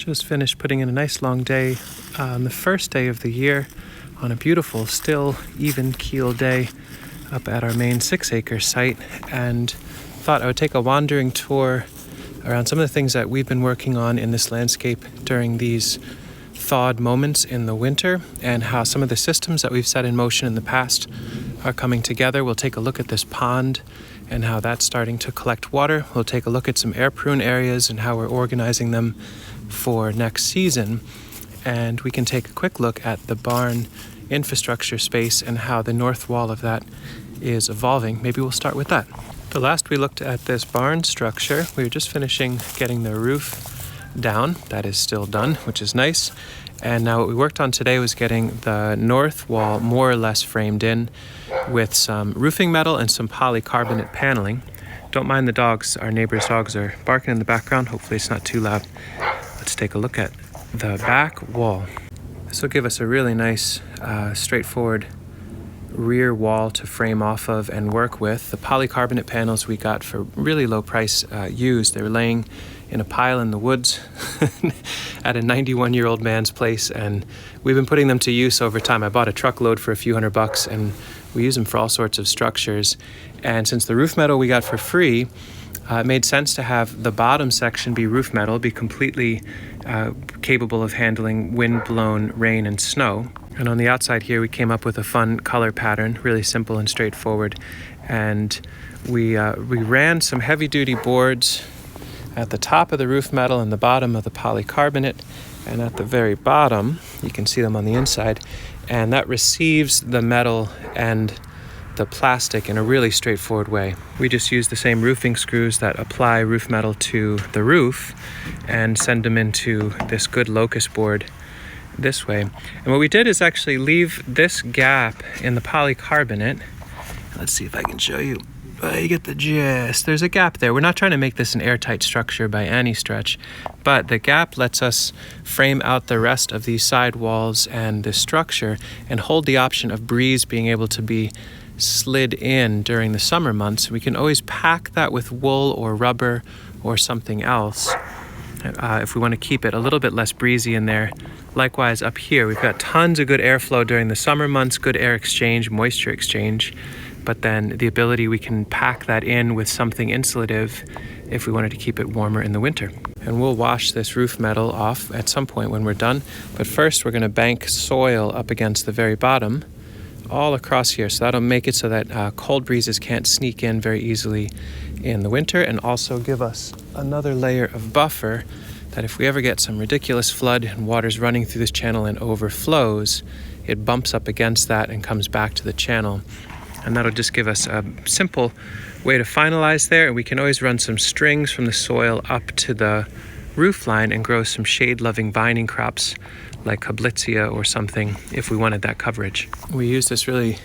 Just finished putting in a nice long day on the first day of the year on a beautiful, still even keel day up at our main 6-acre site, and thought I would take a wandering tour around some of the things that we've been working on in this landscape during these thawed moments in the winter, and how some of the systems that we've set in motion in the past are coming together. We'll take a look at this pond and how that's starting to collect water. We'll take a look at some air prune areas and how we're organizing them for next season. And we can take a quick look at the barn infrastructure space and how the north wall of that is evolving. Maybe we'll start with that. The last we looked at this barn structure, we were just finishing getting the roof down. That is still done, which is nice. And now what we worked on today was getting the north wall more or less framed in with some roofing metal and some polycarbonate paneling. Don't mind the dogs. Our neighbor's dogs are barking in the background. Hopefully it's not too loud. Let's take a look at the back wall. This will give us a really nice, straightforward rear wall to frame off of and work with. The polycarbonate panels we got for really low price used. They were laying in a pile in the woods at a 91-year-old man's place, and we've been putting them to use over time. I bought a truckload for a few $100, and we use them for all sorts of structures. And since the roof metal we got for free, it made sense to have the bottom section be roof metal, be completely capable of handling wind-blown rain and snow. And on the outside here, we came up with a fun color pattern, really simple and straightforward. And we ran some heavy-duty boards at the top of the roof metal and the bottom of the polycarbonate. And at the very bottom, you can see them on the inside, and that receives the metal and the plastic in a really straightforward way. We just use the same roofing screws that apply roof metal to the roof and send them into this good locust board this way. And what we did is actually leave this gap in the polycarbonate. Let's see if I can show you. You get the gist. There's a gap there. We're not trying to make this an airtight structure by any stretch, but the gap lets us frame out the rest of these side walls and this structure and hold the option of breeze being able to be slid in during the summer months. We can always pack that with wool or rubber or something else if we want to keep it a little bit less breezy in there. Likewise up here, we've got tons of good airflow during the summer months, good air exchange, moisture exchange, but then the ability we can pack that in with something insulative if we wanted to keep it warmer in the winter. And we'll wash this roof metal off at some point when we're done, but first we're going to bank soil up against the very bottom all across here, so that'll make it so that cold breezes can't sneak in very easily in the winter, and also give us another layer of buffer that if we ever get some ridiculous flood and water's running through this channel and overflows, it bumps up against that and comes back to the channel. And that'll just give us a simple way to finalize there, and we can always run some strings from the soil up to the roof line and grow some shade-loving vining crops like Kablitzia or something if we wanted that coverage. We use this really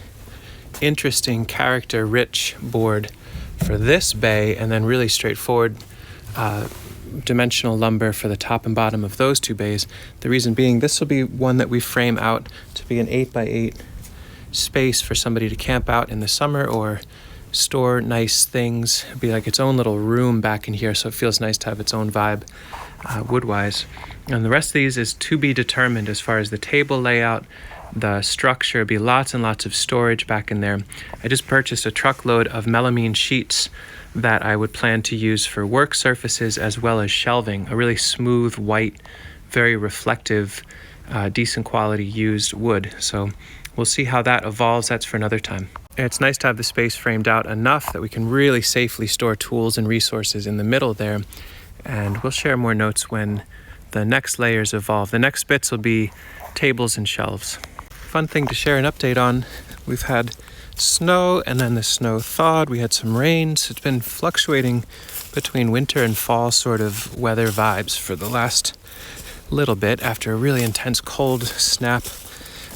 interesting character-rich board for this bay, and then really straightforward dimensional lumber for the top and bottom of those two bays. The reason being, this will be one that we frame out to be an 8x8 space for somebody to camp out in the summer or store nice things. It'd be like its own little room back in here, so it feels nice to have its own vibe wood-wise. And the rest of these is to be determined as far as the table layout, the structure. Be lots and lots of storage back in there. I just purchased a truckload of melamine sheets that I would plan to use for work surfaces as well as shelving. A really smooth, white, very reflective, decent quality used wood. So we'll see how that evolves. That's for another time. It's nice to have the space framed out enough that we can really safely store tools and resources in the middle there. And we'll share more notes when the next layers evolve. The next bits will be tables and shelves. Fun thing to share an update on. We've had snow, and then the snow thawed. We had some rains. It's been fluctuating between winter and fall sort of weather vibes for the last little bit. After a really intense cold snap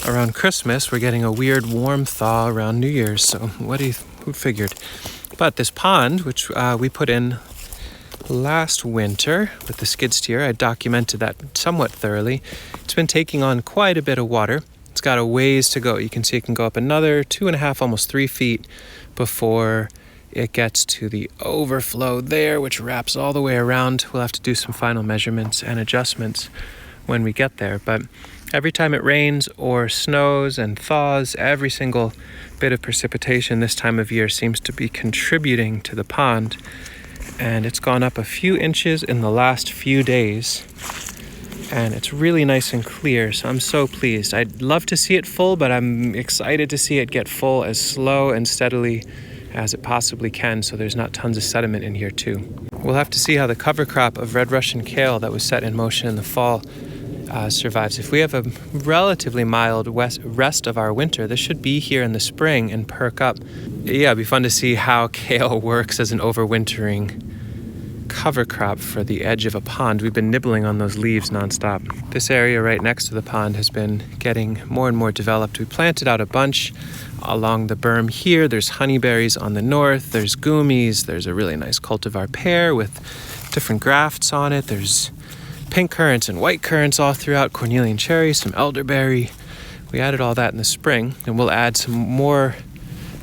around Christmas, we're getting a weird warm thaw around New Year's. So who figured? But this pond, which we put in last winter with the skid steer, I documented that somewhat thoroughly. It's been taking on quite a bit of water. It's got a ways to go. You can see it can go up another 2.5, almost 3 feet before it gets to the overflow there, which wraps all the way around. We'll have to do some final measurements and adjustments when we get there. But every time it rains or snows and thaws, every single bit of precipitation this time of year seems to be contributing to the pond. And it's gone up a few inches in the last few days. And it's really nice and clear, so I'm so pleased. I'd love to see it full, but I'm excited to see it get full as slow and steadily as it possibly can, so there's not tons of sediment in here too. We'll have to see how the cover crop of red Russian kale that was set in motion in the fall survives. If we have a relatively mild rest of our winter, this should be here in the spring and perk up. Yeah, it'd be fun to see how kale works as an overwintering cover crop for the edge of a pond. We've been nibbling on those leaves nonstop. This area right next to the pond has been getting more and more developed. We planted out a bunch along the berm here. There's honeyberries on the north. There's goomies. There's a really nice cultivar pear with different grafts on it. There's pink currants and white currants all throughout, cornelian cherries, some elderberry. We added all that in the spring, and we'll add some more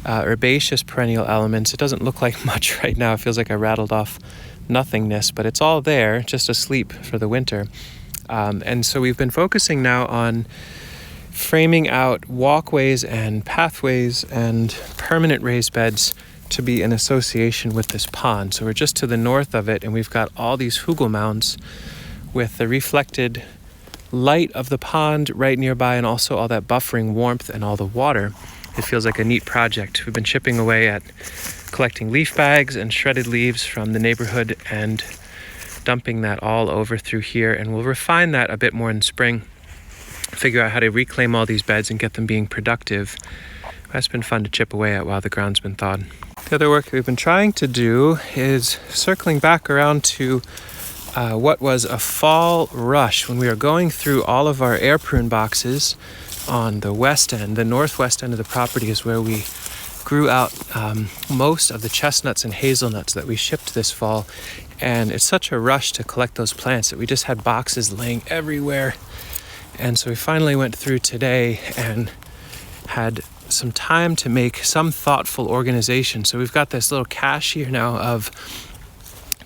herbaceous perennial elements. It doesn't look like much right now. It feels like I rattled off nothingness, but it's all there, just asleep for the winter. And so we've been focusing now on framing out walkways and pathways and permanent raised beds to be in association with this pond. So we're just to the north of it, and we've got all these hugel mounds with the reflected light of the pond right nearby, and also all that buffering warmth and all the water. It feels like a neat project. We've been chipping away at collecting leaf bags and shredded leaves from the neighborhood and dumping that all over through here, and we'll refine that a bit more in spring, figure out how to reclaim all these beds and get them being productive. That's been fun to chip away at while the ground's been thawed. The other work we've been trying to do is circling back around to what was a fall rush when we were going through all of our air prune boxes on the west end. The northwest end of the property is where we grew out most of the chestnuts and hazelnuts that we shipped this fall. And it's such a rush to collect those plants that we just had boxes laying everywhere. And so we finally went through today and had some time to make some thoughtful organization. So we've got this little cache here now of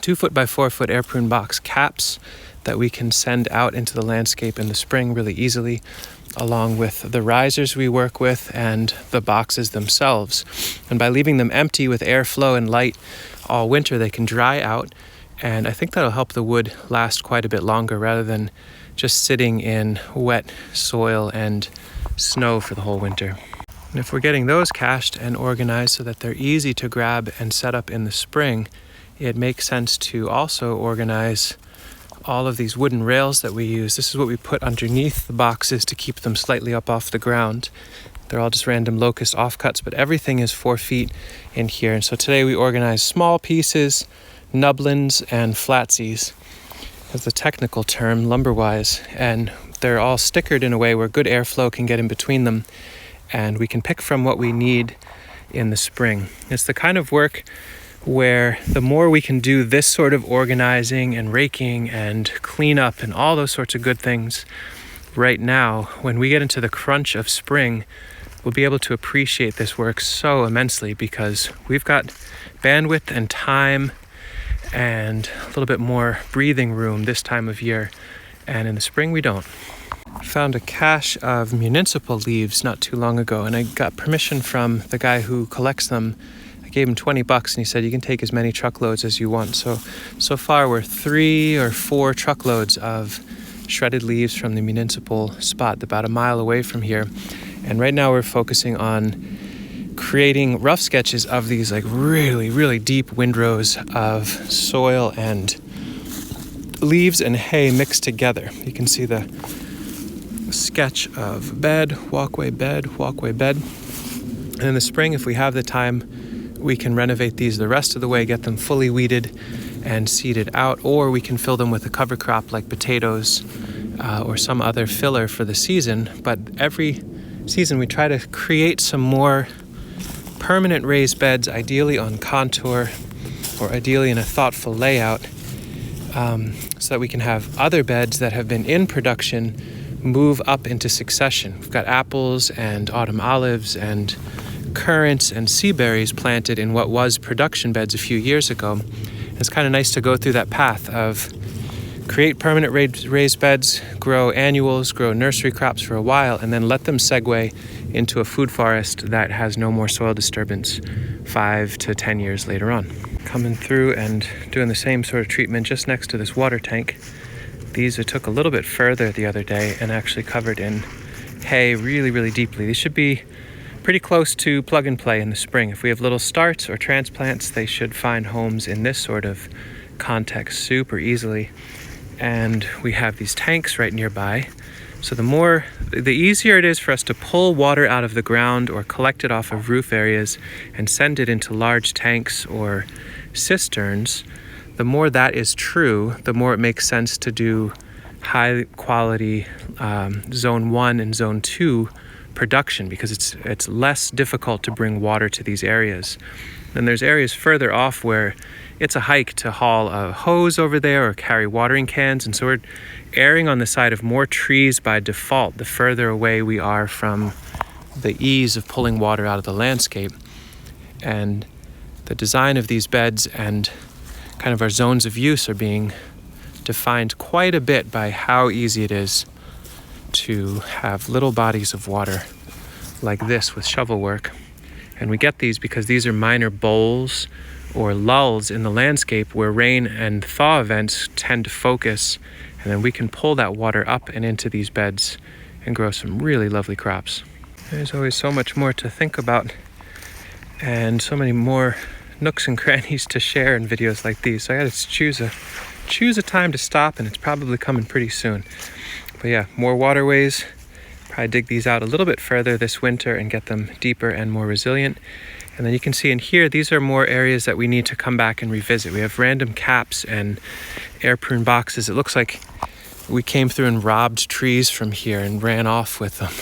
2 foot by 4 foot air prune box caps that we can send out into the landscape in the spring really easily, along with the risers we work with and the boxes themselves. And by leaving them empty with airflow and light all winter, they can dry out. And I think that'll help the wood last quite a bit longer rather than just sitting in wet soil and snow for the whole winter. And if we're getting those cached and organized so that they're easy to grab and set up in the spring, it makes sense to also organize all of these wooden rails that we use. This is what we put underneath the boxes to keep them slightly up off the ground. They're all just random locust offcuts, but everything is 4 feet in here. And so today we organize small pieces, nublins, and flatsies, as the technical term lumber-wise. And they're all stickered in a way where good airflow can get in between them, and we can pick from what we need in the spring. It's the kind of work where the more we can do this sort of organizing and raking and cleanup and all those sorts of good things right now, when we get into the crunch of spring, we'll be able to appreciate this work so immensely because we've got bandwidth and time and a little bit more breathing room this time of year, and in the spring we don't. I found a cache of municipal leaves not too long ago, and I got permission from the guy who collects them. I gave him $20 and he said you can take as many truckloads as you want. So far we're 3 or 4 truckloads of shredded leaves from the municipal spot about a mile away from here. And right now we're focusing on creating rough sketches of these like really, really deep windrows of soil and leaves and hay mixed together. You can see the sketch of bed, walkway, bed, walkway, bed. And in the spring, if we have the time, we can renovate these the rest of the way, get them fully weeded and seeded out, or we can fill them with a cover crop like potatoes or some other filler for the season. But every season we try to create some more permanent raised beds, ideally on contour or ideally in a thoughtful layout, so that we can have other beds that have been in production move up into succession. We've got apples and autumn olives and currants and sea berries planted in what was production beds a few years ago. It's kind of nice to go through that path of create permanent raised beds, grow annuals, grow nursery crops for a while, and then let them segue into a food forest that has no more soil disturbance 5 to 10 years later on. Coming through and doing the same sort of treatment just next to this water tank. These I took a little bit further the other day and actually covered in hay really, really deeply. These should be pretty close to plug and play in the spring. If we have little starts or transplants, they should find homes in this sort of context super easily. And we have these tanks right nearby. So the easier it is for us to pull water out of the ground or collect it off of roof areas and send it into large tanks or cisterns, the more that is true, the more it makes sense to do high quality zone 1 and zone 2 production, because it's less difficult to bring water to these areas. Then there's areas further off where it's a hike to haul a hose over there or carry watering cans, and so we're erring on the side of more trees by default the further away we are from the ease of pulling water out of the landscape. And the design of these beds and kind of our zones of use are being defined quite a bit by how easy it is to have little bodies of water like this with shovel work. And we get these because these are minor bowls or lulls in the landscape where rain and thaw events tend to focus, and then we can pull that water up and into these beds and grow some really lovely crops. There's always so much more to think about and so many more nooks and crannies to share in videos like these. So I gotta choose a time to stop, and it's probably coming pretty soon. But yeah, more waterways. Probably dig these out a little bit further this winter and get them deeper and more resilient. And then you can see in here, these are more areas that we need to come back and revisit. We have random caps and air prune boxes. It looks like we came through and robbed trees from here and ran off with them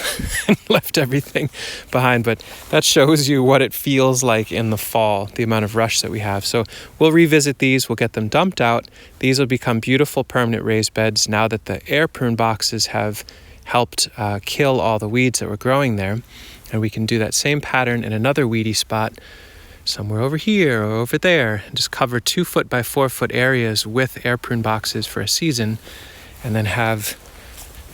and left everything behind. But that shows you what it feels like in the fall, the amount of rush that we have. So we'll revisit these, we'll get them dumped out. These will become beautiful permanent raised beds now that the air prune boxes have helped kill all the weeds that were growing there. And we can do that same pattern in another weedy spot somewhere over here or over there, and just cover 2 foot by 4 foot areas with air prune boxes for a season, and then have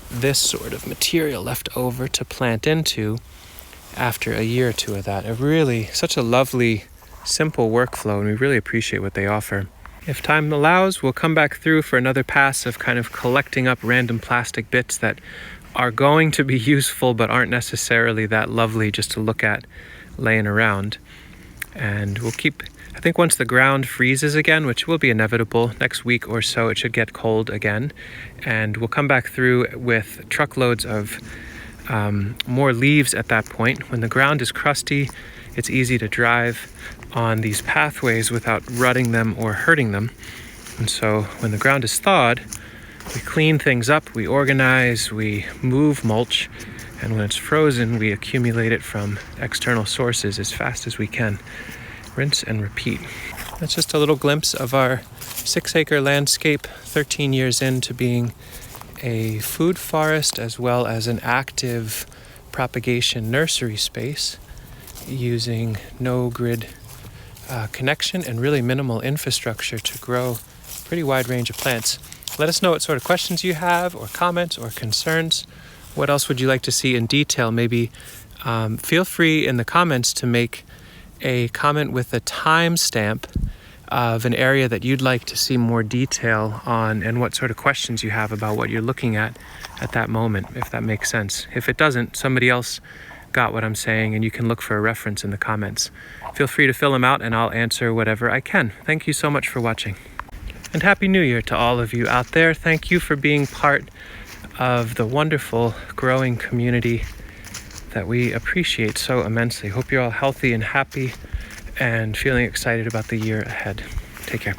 this sort of material left over to plant into after a year or two of that. Such a lovely, simple workflow, and we really appreciate what they offer. If time allows, we'll come back through for another pass of kind of collecting up random plastic bits that are going to be useful but aren't necessarily that lovely just to look at laying around. And we'll keep, I think once the ground freezes again, which will be inevitable next week or so, it should get cold again, and we'll come back through with truckloads of more leaves at that point. When the ground is crusty, it's easy to drive on these pathways without rutting them or hurting them. And so when the ground is thawed, we clean things up, we organize, we move mulch, and when it's frozen, we accumulate it from external sources as fast as we can. Rinse and repeat. That's just a little glimpse of our 6-acre landscape, 13 years into being a food forest as well as an active propagation nursery space using no grid connection and really minimal infrastructure to grow a pretty wide range of plants. Let us know what sort of questions you have or comments or concerns. What else would you like to see in detail? Maybe feel free in the comments to make a comment with a timestamp of an area that you'd like to see more detail on and what sort of questions you have about what you're looking at that moment, if that makes sense. If it doesn't, somebody else got what I'm saying and you can look for a reference in the comments. Feel free to fill them out and I'll answer whatever I can. Thank you so much for watching. And Happy New Year to all of you out there. Thank you for being part of the wonderful growing community that we appreciate so immensely. Hope you're all healthy and happy and feeling excited about the year ahead. Take care.